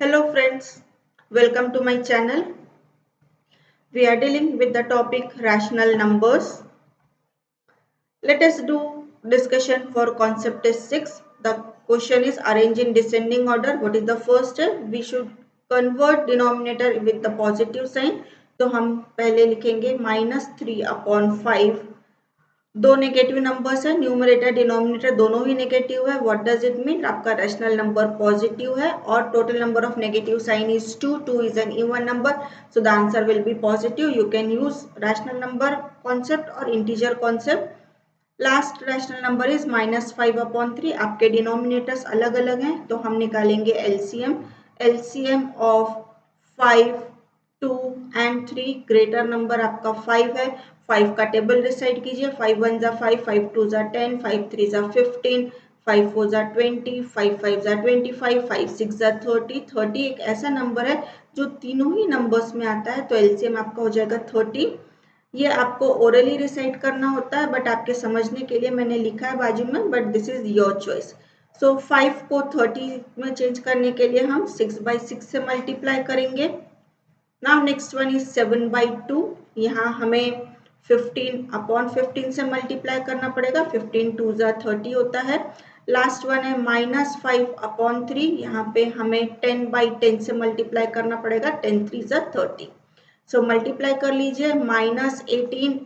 Hello friends, welcome to my channel. We are dealing with the topic rational numbers. Let us do discussion for concept test 6. The question is arranged in descending order. What is the first step? We should convert denominator with the positive sign. तो हम पहले लिखेंगे -3/5. दो negative numbers है, numerator denominator दोनों ही negative है. What does it mean? आपका रैशनल नंबर पॉजिटिव है और total number of negative sign is 2. 2 is an even number, so the answer will be positive. You can use rational number concept और integer concept. Last rational number is -5/3. आपके denominators अलग अलग हैं तो हम निकालेंगे LCM. LCM of 5, 2 and 3. Greater number आपका 5 है. 5 का टेबल डिसाइड कीजिए. 5 1 जा 5, 5 2 जा 10, 5 3 जा 15, 5 4 जा 20, 5 5 जा 25, 5 6 जा 30. 30 एक ऐसा नंबर है जो तीनों ही नंबर्स में आता है, तो एलसीएम आपका हो जाएगा 30. ये आपको ओरली रिसाइट करना होता है, बट आपके समझने के लिए मैंने लिखा है बाजू में, but this is your choice. So 5 को 30 में चेंज करने के लिए हम 6/6 से मल्टीप्लाई करेंगे. Now next one is 7/2. यहाँ हमें 15/15 से मल्टीप्लाई करना पड़ेगा. 15 2 जा 30 होता है. लास्ट वन है -5/3. यहाँ पे हमें 10/10 से मल्टीप्लाई करना पड़ेगा. 10 3 जा 30. सो मल्टीप्लाई कर लीजिए. -18/30,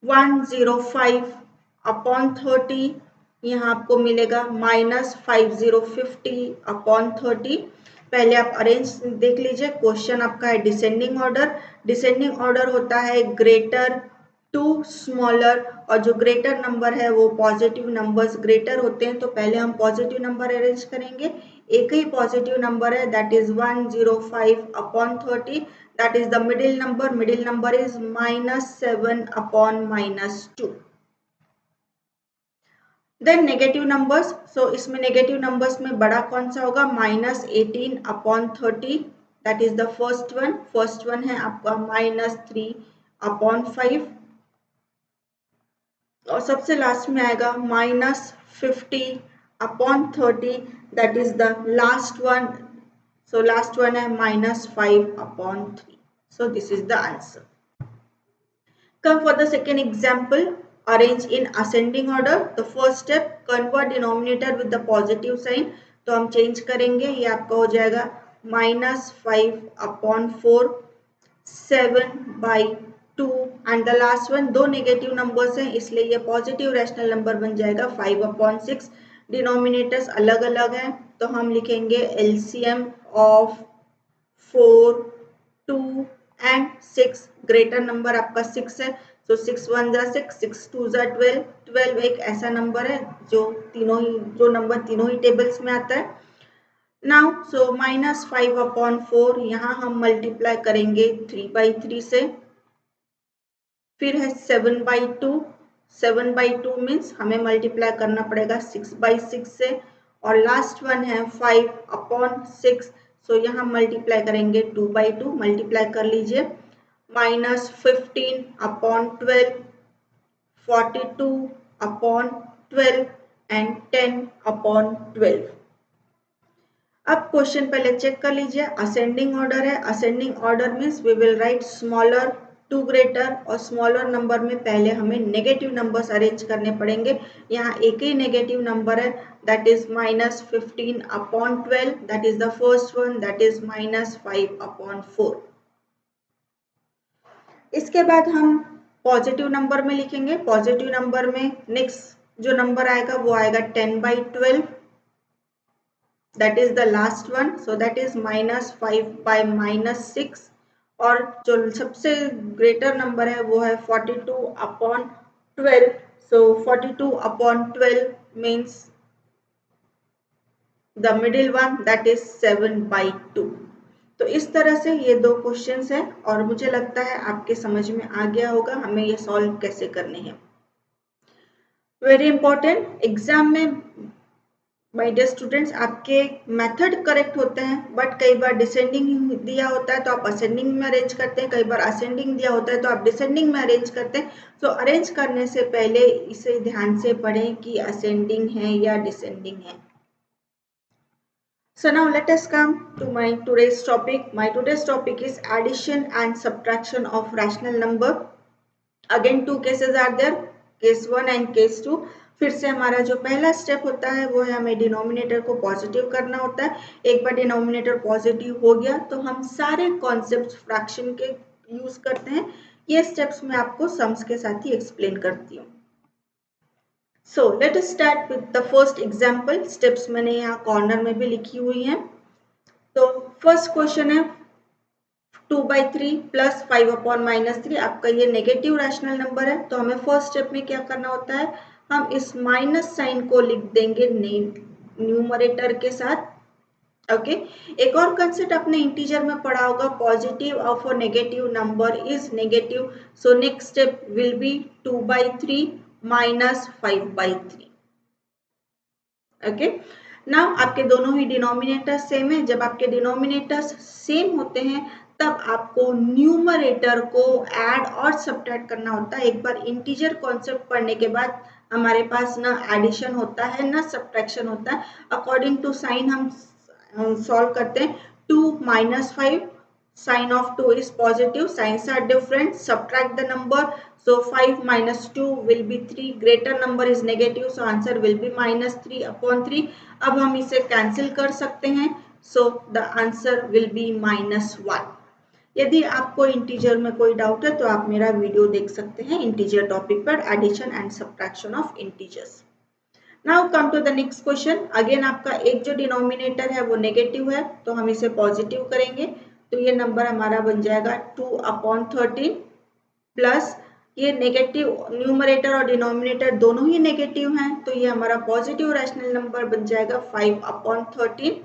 105/30. यहाँ आपको मिलेगा -5050/30. पहले आप अरेंज देख लीजिए. क्वेश्चन आपका है डिसेंडिंग ऑर्डर. डिसेंडिंग ऑर्डर होता है ग्रेटर टू स्मॉलर, और जो ग्रेटर नंबर है वो पॉजिटिव नंबर्स ग्रेटर होते हैं, तो पहले हम पॉजिटिव नंबर अरेंज करेंगे. एक ही पॉजिटिव नंबर है, that is 105/30. That is the middle number. Middle number is -7/-2. Then negative numbers. So इसमें नेगेटिव नंबर्स में बड़ा कौन सा होगा? -18/30. That is the first one. First one है आपका -3/5, और सबसे लास्ट में आएगा -50/30. That is the last one. So last one है -5/3. So this is the answer. Come for the second example. Arrange in ascending order. The first step, convert denominator with the positive sign. तो हम change करेंगे. ये आपका हो जाएगा -5/4, 7/2 and the last one. दो negative numbers हैं इसलिए ये पॉजिटिव रैशनल नंबर बन जाएगा 5/6. डिनोमिनेटर्स अलग अलग हैं तो हम लिखेंगे LCM of 4, 2 and 6. Greater number आपका 6 है, सो 6 1 जा 6, 6 2 जा 12. 12 एक ऐसा नंबर है जो नंबर तीनों ही टेबल्स में आता है. नाउ सो -5/4, यहाँ हम मल्टीप्लाई करेंगे 3/3 से. फिर है 7/2. 7/2 मीन्स हमें मल्टीप्लाई करना पड़ेगा 6/6 से. और लास्ट वन है 5/6. सो यहाँ मल्टीप्लाई करेंगे 2/2. मल्टीप्लाई कर लीजिए. -15/12, 42/12 एंड 10/12. अब क्वेश्चन पहले चेक कर लीजिए. असेंडिंग ऑर्डर है. Ascending order means we will write smaller to greater, और स्मॉलर नंबर में पहले हमें नेगेटिव नंबर्स अरेंज करने पड़ेंगे. यहाँ एक ही नेगेटिव नंबर है, that is -15/12. That is the first one, that is -5/4. इसके बाद हम पॉजिटिव नंबर में लिखेंगे. पॉजिटिव नंबर में नेक्स्ट जो नंबर आएगा वो आएगा 10/12. That is the last one, so that is -5/-6. और जो सबसे ग्रेटर नंबर है वो है 42/12. सो 42/12 means the middle one, that is 7/2. तो इस तरह से ये दो क्वेश्चंस हैं और मुझे लगता है आपके समझ में आ गया होगा हमें ये सॉल्व कैसे करने हैं. Very important. एग्जाम में माय डियर स्टूडेंट्स आपके मेथड करेक्ट होते हैं, बट कई बार डिसेंडिंग दिया होता है तो आप असेंडिंग में अरेंज करते हैं, कई बार असेंडिंग दिया होता है तो आप डिसेंडिंग में अरेंज करते हैं. सो अरेंज करने से पहले इसे ध्यान से पढ़ें कि असेंडिंग है या डिसेंडिंग है. So now let us come to my today's topic. My today's topic is addition and subtraction of rational number. Again two cases are there, case 1 and case 2. फिर से हमारा जो पहला स्टेप होता है वो है हमें डिनोमिनेटर को पॉजिटिव करना होता है. एक बार डिनोमिनेटर पॉजिटिव हो गया तो हम सारे कॉन्सेप्ट फ्रैक्शन के यूज करते हैं. ये स्टेप्स मैं आपको सम्स के साथ ही एक्सप्लेन करती हूँ. So let us start with the first example. Steps मैंने यहाँ कॉर्नर में भी लिखी हुई हैं. तो फर्स्ट क्वेश्चन है 2/3 प्लस 5/-3. आपका ये नेगेटिव रैशनल नंबर है. तो हमें फर्स्ट स्टेप में क्या करना होता है, हम इस माइनस साइन को लिख देंगे न्यूमरेटर के साथ. ओके एक और कंसेप्ट आपने इंटीजर में पढ़ा होगा, positive of a negative number is negative. So next step will be 2/3 minus 5/3. Okay now आपके दोनों ही डिनोमिनेटर सेम है. जब आपके डिनोमिनेटर्स सेम होते हैं तब आपको न्यूमरेटर को ऐड और सब्ट्रैक्ट करना होता है. एक बार इंटीजर कॉन्सेप्ट पढ़ने के बाद हमारे पास ना एडिशन होता है ना सब्ट्रैक्शन होता है. अकॉर्डिंग टू साइन हम सॉल्व करते हैं. 2 minus 5, sign of 2 is positive, signs are different, subtract the number. So 5 minus 2 will be 3, greater number is negative, so answer will be minus 3/3. अब हम इसे कैंसिल कर सकते हैं. So the answer will be -1. यदि आपको इंटीजर में कोई डाउट है तो आप मेरा वीडियो देख सकते हैं इंटीजर टॉपिक पर, addition and subtraction of integers. Now come to the next question. Again आपका एक जो डिनोमिनेटर है वो नेगेटिव है तो हम इसे पॉजिटिव करेंगे. तो ये नंबर हमारा बन जाएगा 2/13 प्लस ये नेगेटिव न्यूमरेटर और डिनोमिनेटर दोनों ही नेगेटिव हैं तो ये हमारा पॉजिटिव रैशनल नंबर बन जाएगा 5/13.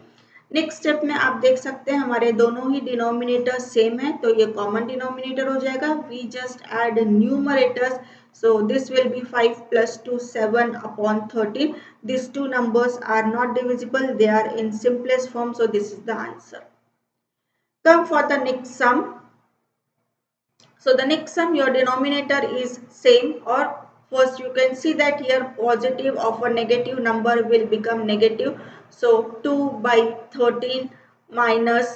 नेक्स्ट स्टेप में आप देख सकते हैं हमारे दोनों ही डिनोमिनेटर सेम है तो ये कॉमन डिनोमिनेटर हो जाएगा. We just add numerators. So this will be 5 plus 2, 7/13. These two numbers are not divisible. They are in simplest form. So this is the answer. Come for the next sum. So the next sum, your denominator is same, or first you can see that here positive of a negative number will become negative. So 2/13 minus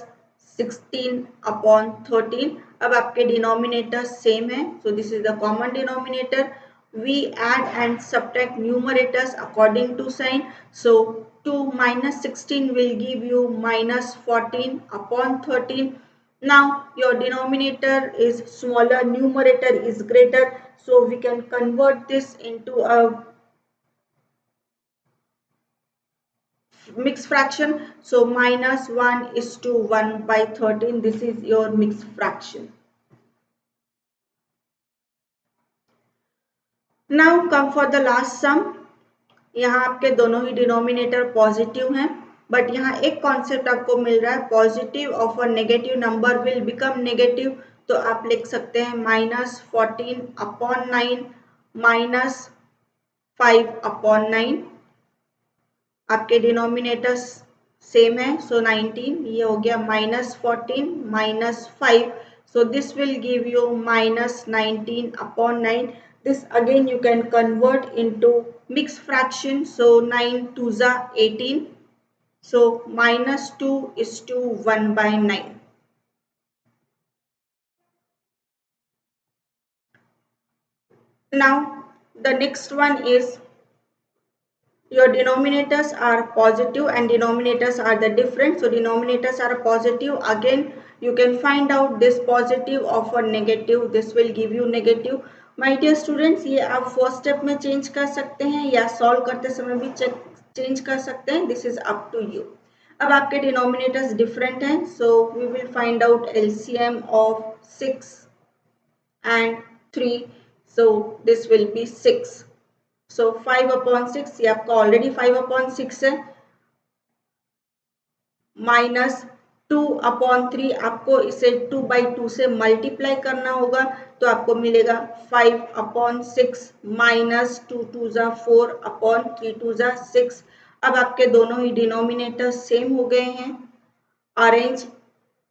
16/13. अब आपके denominator same है. So this is the common denominator. We add and subtract numerators according to sign. So 2 minus 16 will give you -14/13. Now your denominator is smaller, numerator is greater, so we can convert this into a mixed fraction. So -1:1/13. This is your mixed fraction. Now come for the last sum. यहाँ आपके दोनों ही denominator positive हैं but यहाँ एक concept आपको मिल रहा है, positive of a negative number will become negative. तो आप लिख सकते हैं -14/9 -5/9. आपके डिनोमिनेटर सेम है सो 19. ये हो गया -14 -5. So this will give you -19/9. This again you can convert into mixed fraction. So 9 2s are 18. So -2:1/9. Now the next one is your denominators are positive and denominators are the different. So denominators are positive. Again you can find out this positive of a negative. This will give you negative. My dear students, ये आप first step में change कर सकते हैं या solve करते समय भी चेंज कर सकते हैं. This is up to you. अब आपके डिनोमिनेटर्स डिफरेंट हैं so we will find out LCM of 6 and 3. So this will be 6. So 5/6, ये आपका ऑलरेडी 5/6 है, माइनस 2/3. आपको इसे 2/2 से मल्टीप्लाई करना होगा तो आपको मिलेगा 5/6 minus 2 2s are 4/3 2s are 6. अब आपके दोनों ही डिनोमिनेटर सेम हो गए हैं. Arrange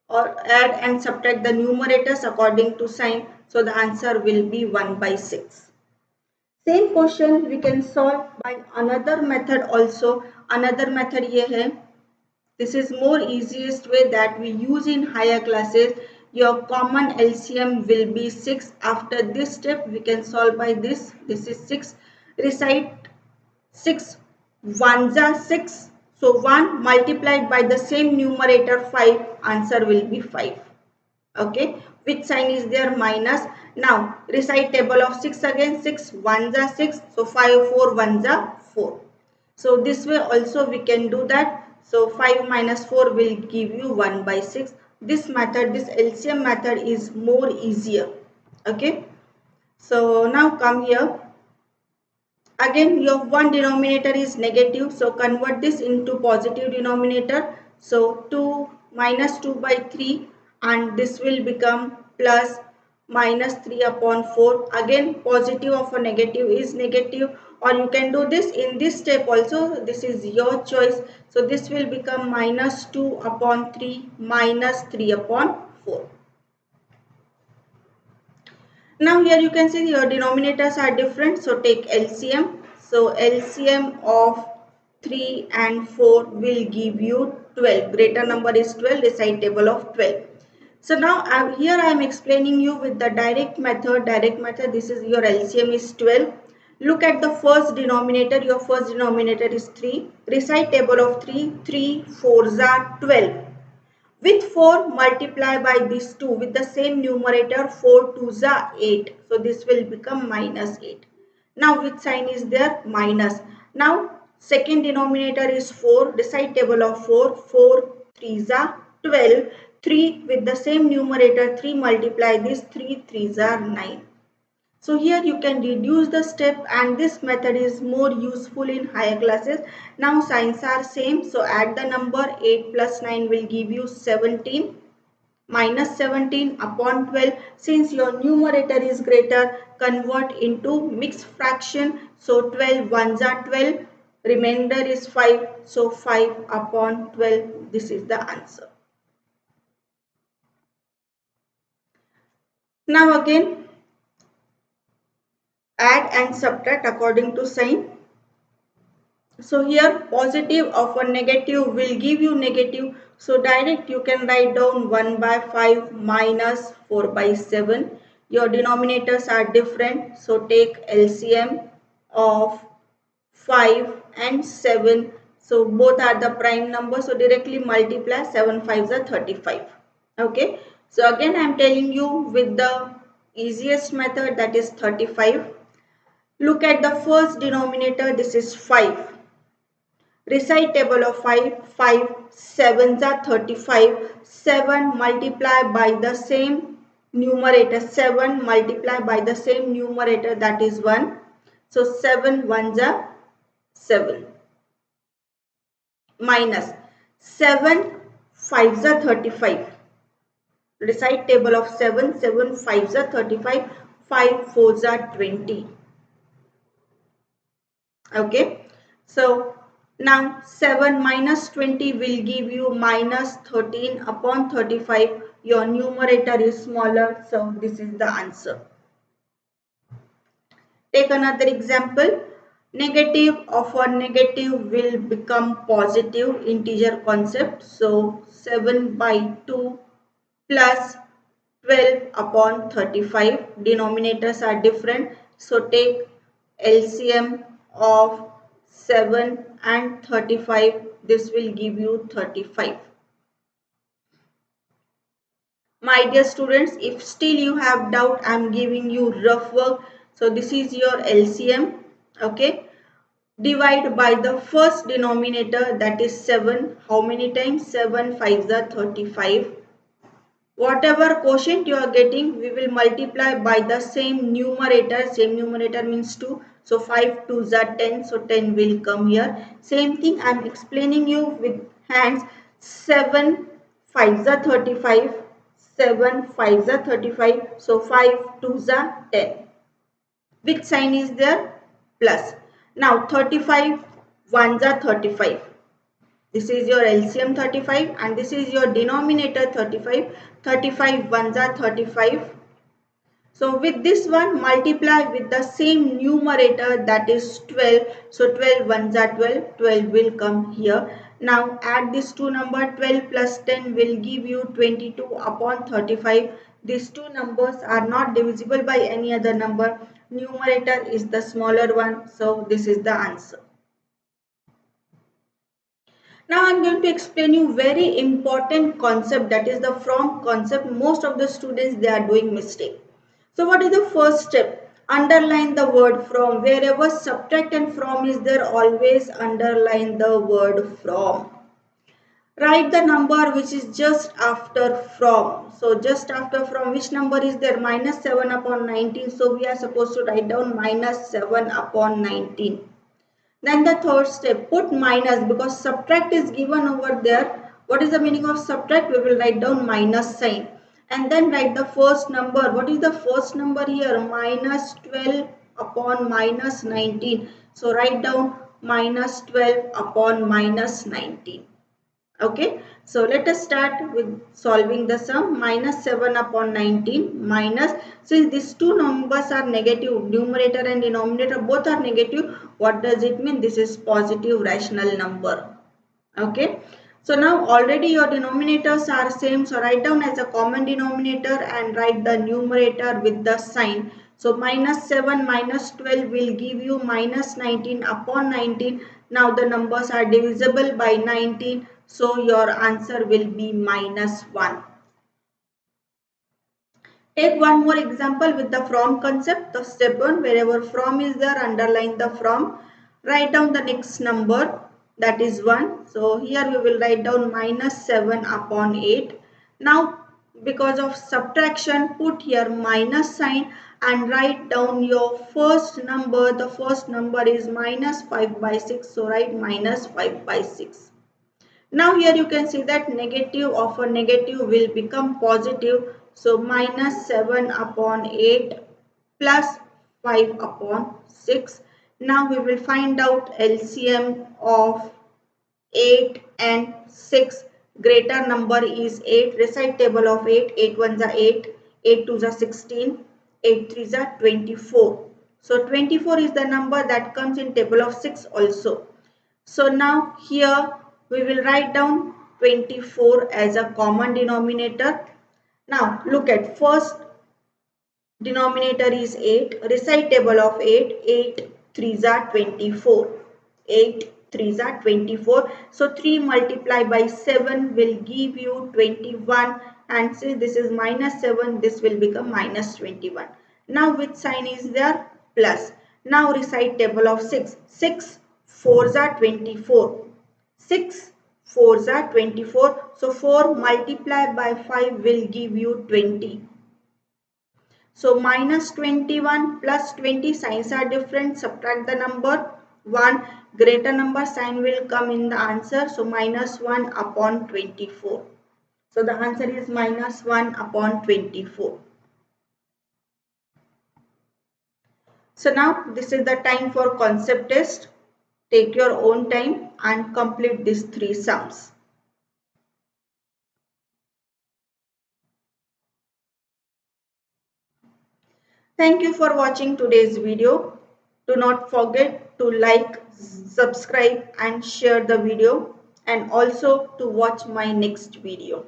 or add and subtract the numerators according to sign. So the answer will be 1/6. Same question we can solve by another method also. Another method ये है, This is more easiest way that we use in higher classes. Your common LCM will be 6. After this step we can solve by this. This is 6. Recite 6 ones are 6. So 1 multiplied by the same numerator 5, answer will be 5. Okay, which sign is there? Minus. Now recite table of 6 again. 6 ones are 6. So 5 4 ones are 4. So this way also we can do that. So 5 minus 4 will give you 1 by 6. This method, this LCM method is more easier. Okay. So now come here. Again your one denominator is negative. So convert this into positive denominator. So 2 minus 2 by 3 and this will become plus minus 3 upon 4. Again positive of a negative is negative, or you can do this in this step also. This is your choice. So this will become minus 2 upon 3 minus 3 upon 4. Now here you can see your denominators are different. So take LCM. So LCM of 3 and 4 will give you 12. Greater number is 12. Recite table of 12. So now here I am explaining you with the direct method. Direct method, this is your LCM is 12. Look at the first denominator. Your first denominator is 3. Recite table of 3. 3 4s are 12. With 4 multiply by these 2 with the same numerator. 4 2s are 8. So this will become minus 8. Now which sign is there? Minus. Now second denominator is 4. Recite table of 4. 4 3s are 12. 3 with the same numerator. 3 multiply this. 3 3s are 9. So here you can reduce the step, and this method is more useful in higher classes. Now signs are same. So add the number. 8 plus 9 will give you 17. Minus 17 upon 12. Since your numerator is greater, convert into mixed fraction. So 12 ones are 12. Remainder is 5. So 5 upon 12. This is the answer. Now again, add and subtract according to sign. So here positive of a negative will give you negative. So direct you can write down 1 by 5 minus 4 by 7. Your denominators are different. So take LCM of 5 and 7. So both are the prime numbers. So directly multiply. 7 5s are 35. Okay. So again I am telling you with the easiest method, that is 35. Look at the first denominator. This is 5. Recite table of 5. 5 7s are 35. 7 multiply by the same numerator. 7 multiply by the same numerator, that is 1. So 7 1s are 7. Minus 7 5s are 35. Recite table of 7. 7 5s are 35. 5 4s are 20. Okay. So now 7 minus 20 will give you minus 13 upon 35. Your numerator is smaller. So this is the answer. Take another example. Negative of a negative will become positive integer concept. So 7 by 2 plus 12 upon 35. Denominators are different. So take LCM of 7 and 35. This will give you 35. My dear students, if still you have doubt, I am giving you rough work. So this is your LCM. Okay. Divide by the first denominator, that is 7. How many times? 7 5s are 35. Whatever quotient you are getting, we will multiply by the same numerator. Same numerator means 2. So 5 2s are 10. So 10 will come here. Same thing I am explaining you with hands. 7 5s are 35. 7 5s are 35. So 5 2s are 10. Which sign is there? Plus. Now 35 1s are 35. This is your LCM 35 and this is your denominator 35. 35 1s are 35. So with this one multiply with the same numerator, that is 12. So 12 1s are 12. 12 will come here. Now add these two numbers. 12 plus 10 will give you 22 upon 35. These two numbers are not divisible by any other number. Numerator is the smaller one, so this is the answer. Now I am going to explain you very important concept, that is the from concept. Most of the students, they are doing mistake. So what is the first step? Underline the word from. Wherever subtract and from is there, always underline the word from. Write the number which is just after from. So just after from, which number is there? Minus 7 upon 19. So we are supposed to write down minus 7 upon 19. Then the third step, put minus, because subtract is given over there. What is the meaning of subtract? We will write down minus sign. And then write the first number. What is the first number here? Minus 12 upon minus 19. So write down minus 12 upon minus 19. Okay, so let us start with solving the sum. Minus 7 upon 19 minus, since these two numbers are negative, numerator and denominator both are negative, what does it mean? This is positive rational number. Okay, so now already your denominators are same, so write down as a common denominator and write the numerator with the sign. So minus 7 minus 12 will give you minus 19 upon 19. Now the numbers are divisible by 19. So your answer will be minus 1. Take one more example with the from concept. The step 1, wherever from is there, underline the from. Write down the next number, that is 1. So here we will write down minus 7 upon 8. Now because of subtraction, put here minus sign and write down your first number. The first number is minus 5 by 6. So write minus 5 by 6. Now here you can see that negative of a negative will become positive. So minus 7 upon 8 plus 5 upon 6. Now we will find out LCM of 8 and 6. Greater number is 8. Recite table of 8. 8 ones are 8. 8 twos are 16. 8 threes are 24. So 24 is the number that comes in table of 6 also. So now here we will write down 24 as a common denominator. Now look at first denominator is 8. Recite table of 8. 8 threes are 24. 8 threes are 24. So 3 multiplied by 7 will give you 21. And since this is minus 7, this will become minus 21. Now which sign is there? Plus. Now recite table of 6. 6 4s are 24. 6 4s are 24. So 4 multiplied by 5 will give you 20. So minus 21 plus 20, signs are different. Subtract the number 1. Greater number sign will come in the answer. So minus 1 upon 24. So the answer is minus 1 upon 24. So now this is the time for concept test. Take your own time and complete these 3 sums. Thank you for watching today's video. Do not forget to like, subscribe and share the video, and also to watch my next video.